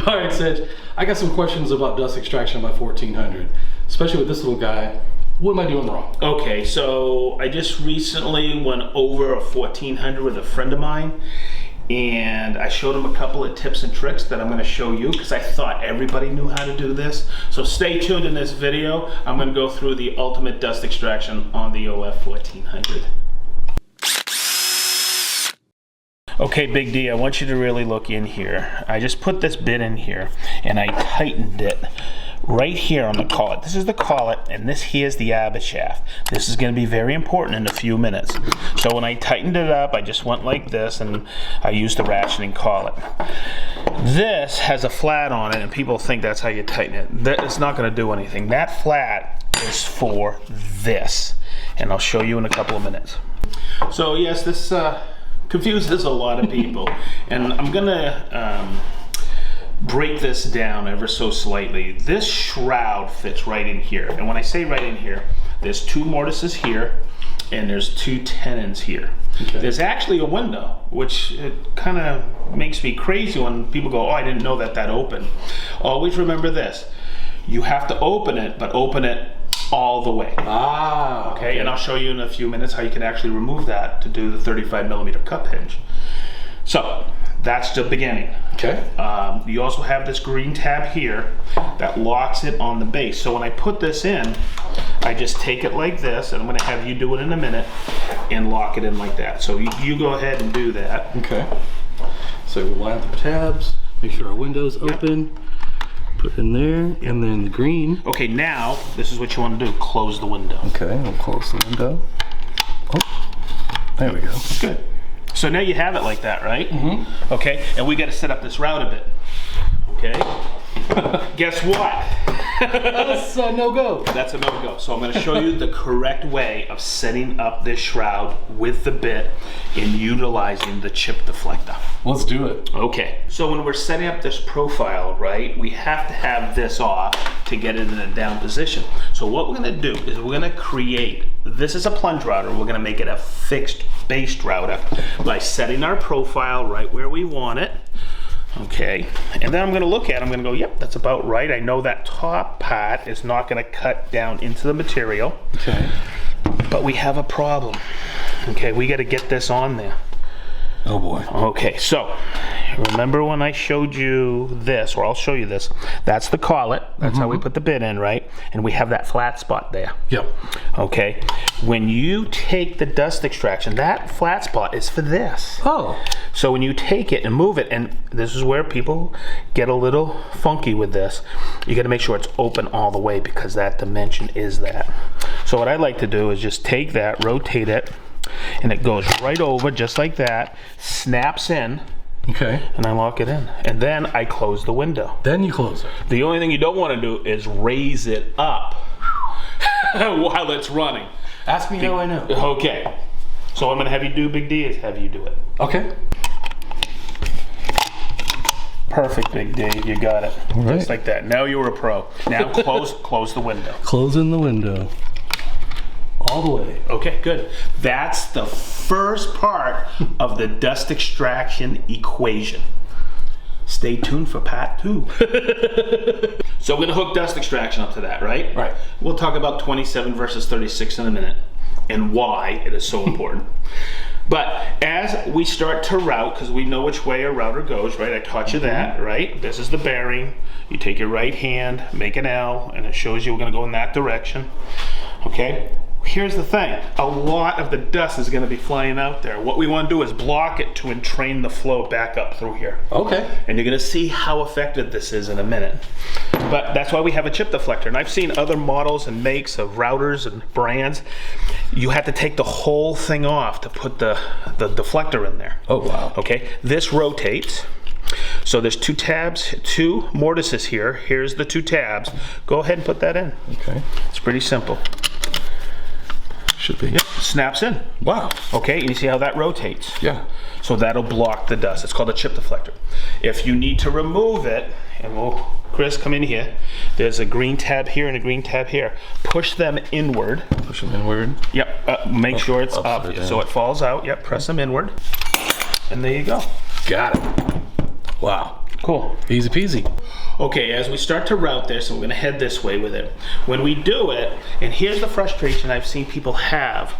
All right, Sedge, I got some questions about dust extraction by 1400, especially with this little guy. What am I doing wrong? Okay, so I just recently went over a 1400 with a friend of mine, and I showed him a couple of tips and tricks that I'm going to show you because I thought everybody knew how to do this. So stay tuned in this video. I'm going to go through the ultimate dust extraction on the OF 1400. Okay, Big D, I want you to really look in here. I just put this bit in here and I tightened it right here on the collet. This is the collet and this here is the arbor shaft. This is going to be very important in a few minutes. So when I tightened it up, I just went like this and I used the ratcheting collet. This has a flat on it and people think that's how you tighten it. It's not going to do anything. That flat is for this, and I'll show you in a couple of minutes. So yes, this confuses a lot of people, and I'm gonna break this down ever so slightly. This shroud fits right in here, and when I say right in here, there's two mortises here and there's two tenons here. Okay. There's actually a window, which it kind of makes me crazy when people go, oh, I didn't know that opened. Always remember this, you have to open it, but open it all the way. Okay, and I'll show you in a few minutes how you can actually remove that to do the 35mm cup hinge. So that's the beginning. Okay. You also have this green tab here that locks it on the base. So when I put this in, I just take it like this, and I'm going to have you do it in a minute and lock it in like that. So you go ahead and do that. Okay. So we line up the tabs, make sure our window's open. Put in there, and then the green. Okay, now this is what you want to do. Close the window. Okay, we'll close the window. Oh, there we go. Good. So now you have it like that, right? Mm-hmm. Okay, and we got to set up this route a bit. Okay. Guess what? That's a no-go. That's a no-go. So I'm going to show you the correct way of setting up this shroud with the bit and utilizing the chip deflector. Let's do it. Okay. So when we're setting up this profile, right, we have to have this off to get it in a down position. So what we're going to do is we're going to create, this is a plunge router, we're going to make it a fixed based router by setting our profile right where we want it. Okay, and then I'm going to look at it, I'm going to go, yep, that's about right. I know that top part is not going to cut down into the material. Okay. But we have a problem. Okay, we got to get this on there. Oh boy. Okay, so remember when I showed you this, or I'll show you this, that's the collet. That's how we put the bit in, right? And we have that flat spot there. Yep. Okay, when you take the dust extraction, that flat spot is for this. Oh. So when you take it and move it, and this is where people get a little funky with this, you got to make sure it's open all the way because that dimension is that. So what I like to do is just take that, rotate it, and it goes right over just like that, snaps in. Okay. And I lock it in. And then I close the window. Then you close it. The only thing you don't want to do is raise it up while it's running. Ask me how I know. Okay. So I'm going to have you do, Big D, is have you do it. Okay. Perfect, Big D. You got it. Right. Just like that. Now you're a pro. Now close the window. Closing the window. All the way. Okay, good. That's the first part of the dust extraction equation. Stay tuned for part 2. So we're going to hook dust extraction up to that, right? Right. We'll talk about 27 versus 36 in a minute and why it is so important. But as we start to route, because we know which way a router goes, right? I taught you that, right? This is the bearing. You take your right hand, make an L, and it shows you we're going to go in that direction. Okay? Here's the thing, a lot of the dust is going to be flying out there. What we want to do is block it to entrain the flow back up through here. Okay. And you're going to see how effective this is in a minute. But that's why we have a chip deflector. And I've seen other models and makes of routers and brands. You have to take the whole thing off to put the deflector in there. Oh, wow. Okay, this rotates. So there's two tabs, two mortises here. Here's the two tabs. Go ahead and put that in. Okay. It's pretty simple. Should be. Yep, snaps in. Wow. Okay, and you see how that rotates? Yeah. So that'll block the dust. It's called a chip deflector. If you need to remove it, and we'll, Chris, come in here. There's a green tab here and a green tab here. Push them inward. Push them inward. Yep, make sure it's up so it falls out. Yep, press them inward. And there you go. Got it. Wow. Cool. Easy peasy. Okay, as we start to route this, and we're gonna head this way with it. When we do it, and here's the frustration I've seen people have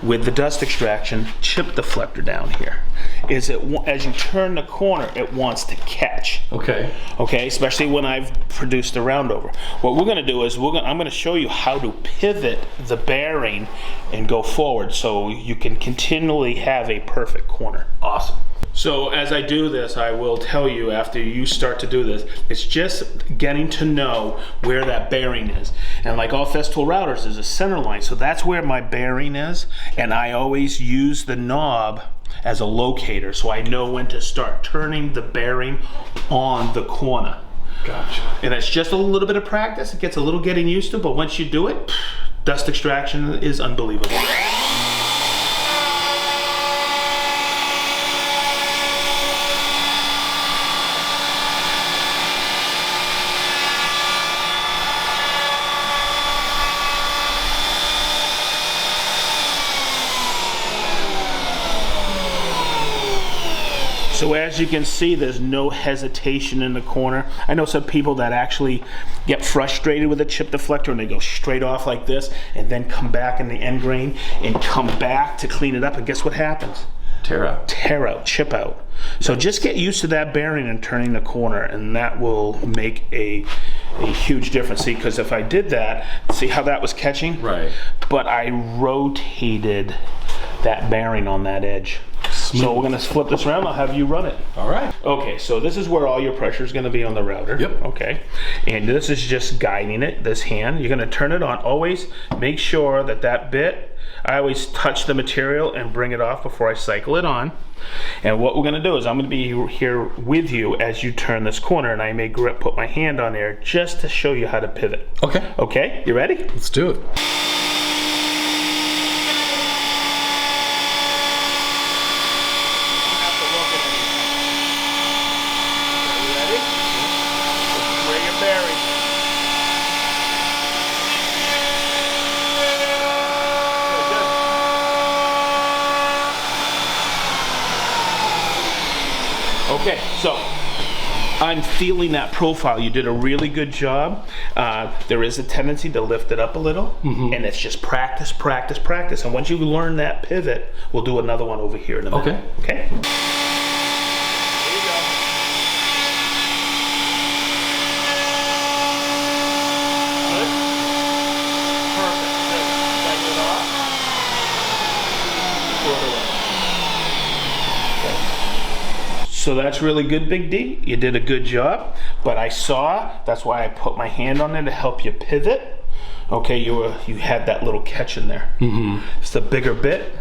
with the dust extraction chip deflector down here, is it as you turn the corner, it wants to catch. Okay. Okay, especially when I've produced a roundover. What we're gonna do is I'm gonna show you how to pivot the bearing and go forward so you can continually have a perfect corner. Awesome. So as I do this, I will tell you after you start to do this, it's just getting to know where that bearing is. And like all festool routers, there's a center line. So that's where my bearing is. And I always use the knob as a locator so I know when to start turning the bearing on the corner. Gotcha. And it's just a little bit of practice. It gets a little getting used to, but once you do it, dust extraction is unbelievable. So as you can see, there's no hesitation in the corner. I know some people that actually get frustrated with a chip deflector and they go straight off like this and then come back in the end grain and come back to clean it up, and guess what happens? Tear out. Tear out, chip out. So just get used to that bearing and turning the corner, and that will make a huge difference. See, because if I did that, see how that was catching? Right. But I rotated that bearing on that edge. So we're gonna flip this around, I'll have you run it. All right. Okay, so this is where all your pressure is gonna be on the router. Yep. Okay, and this is just guiding it, this hand. You're gonna turn it on. Always make sure that that bit, I always touch the material and bring it off before I cycle it on. And what we're gonna do is I'm gonna be here with you as you turn this corner, and I may put my hand on there just to show you how to pivot. Okay. Okay, you ready? Let's do it. Okay, so I'm feeling that profile. You did a really good job. There is a tendency to lift it up a little, and it's just practice, practice, practice. And once you learn that pivot, we'll do another one over here in a minute. Okay. Okay? So that's really good, Big D. You did a good job, but I saw, that's why I put my hand on there to help you pivot. Okay, you had that little catch in there. It's the bigger bit.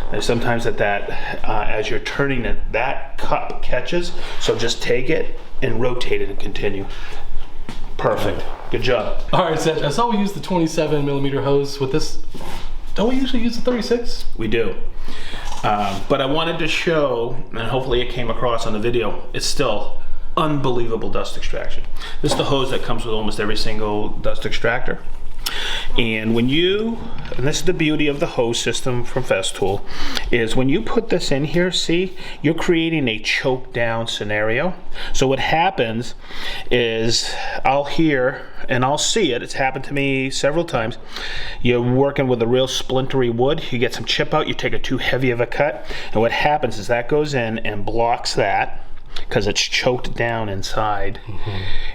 There's sometimes as you're turning it, that cup catches. So just take it and rotate it and continue. Perfect. Good job. All right, Sedge. I saw we use the 27mm hose with this. Don't we usually use the 36? We do. But I wanted to show, and hopefully it came across on the video, it's still unbelievable dust extraction. This is the hose that comes with almost every single dust extractor. And when and this is the beauty of the hose system from Festool, is when you put this in here, see, you're creating a choke down scenario. So what happens is I'll hear and I'll see it. It's happened to me several times. You're working with a real splintery wood, you get some chip out, you take it too heavy of a cut, and what happens is that goes in and blocks that because it's choked down inside,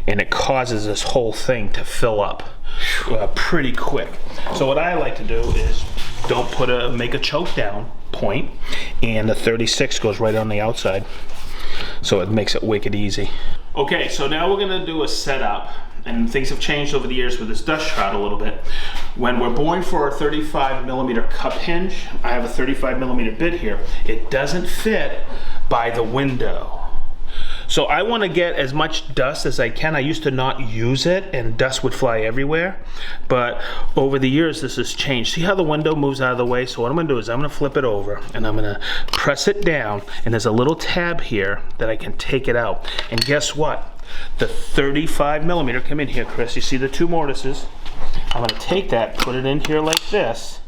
and it causes this whole thing to fill up pretty quick. So what I like to do is make a choke down point, and the 36 goes right on the outside, so it makes it wicked easy. Okay, so now we're gonna do a setup, and things have changed over the years with this dust shroud a little bit. When we're boring for a 35mm cup hinge, I have a 35mm bit here. It doesn't fit by the window. So I want to get as much dust as I can. I used to not use it and dust would fly everywhere, but over the years this has changed. See how the window moves out of the way? So what I'm going to do is I'm going to flip it over and I'm going to press it down, and there's a little tab here that I can take it out. And guess what? The 35mm, come in here, Chris, you see the two mortises? I'm going to take that, put it in here like this,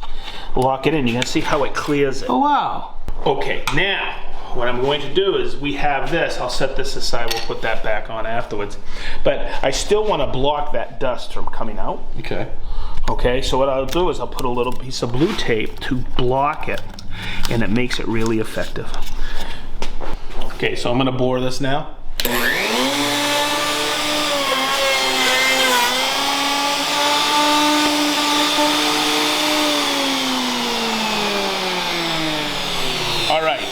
lock it in. You're going to see how it clears it. Oh, wow. Okay, now what I'm going to do is we have this. I'll set this aside. We'll put that back on afterwards. But I still want to block that dust from coming out. Okay. Okay, so what I'll do is I'll put a little piece of blue tape to block it, and it makes it really effective. Okay, so I'm going to bore this now. All right,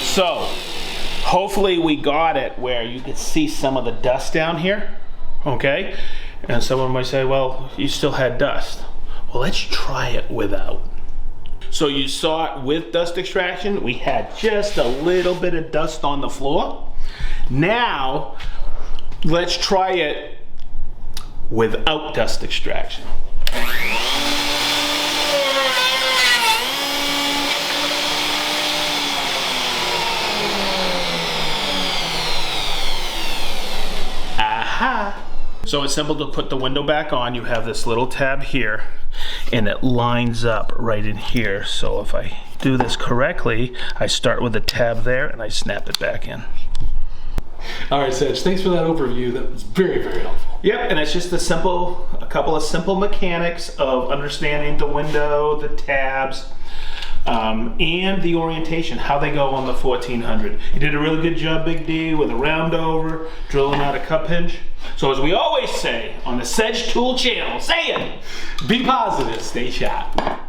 so hopefully we got it where you can see some of the dust down here, okay? And someone might say, well, you still had dust. Well, let's try it without. So you saw it with dust extraction. We had just a little bit of dust on the floor. Now, let's try it without dust extraction. Aha! So it's simple to put the window back on. You have this little tab here, and it lines up right in here. So if I do this correctly, I start with the tab there and I snap it back in. All right, Sedge, thanks for that overview. That was very, very helpful. Yep, and it's just a couple of simple mechanics of understanding the window, the tabs, and the orientation, how they go on the 1400. You did a really good job, Big D, with a round over, drilling out a cup hinge. So as we always say on the SedgeTool channel, say it, be positive, stay sharp.